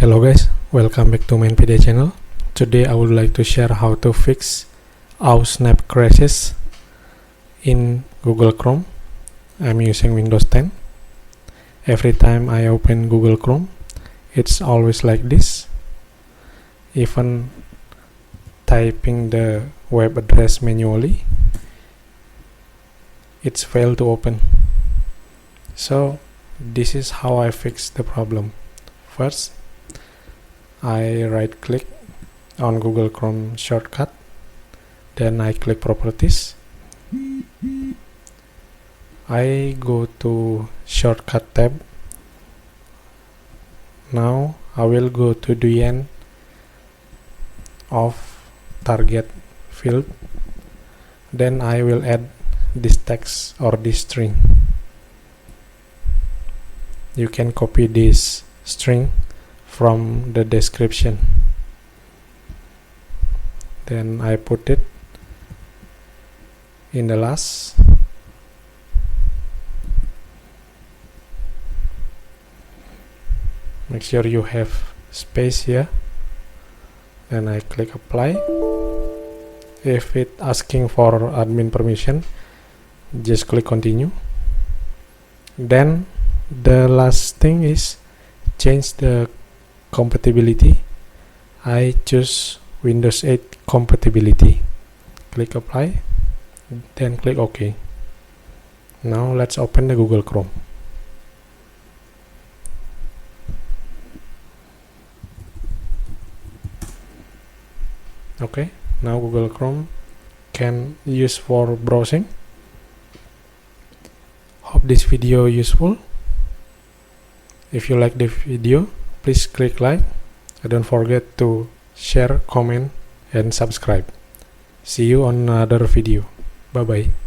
Hello guys, welcome back to my NVIDIA channel. Today I would like to share how to fix snap crashes in Google Chrome. I'm using Windows 10. Every time I open Google Chrome, it's always like this. Even typing the web address manually, it's failed to open. So this is how I fix the problem. First, I right click on Google Chrome shortcut, then I click properties. I go to shortcut tab. Now I will go to the end of target field, then I will add this text or this string. You can copy this string from the description, then I put it in the last. Make sure you have space here, then I click apply. If it asking for admin permission, just click continue. Then the last thing is change the compatibility. I choose Windows 8 compatibility. Click apply, then click OK. Now let's open the Google Chrome. Okay, now Google Chrome can use for browsing. Hope this video useful. If you like the video, please click like and don't forget to share, comment, and subscribe. See you on another video. Bye bye.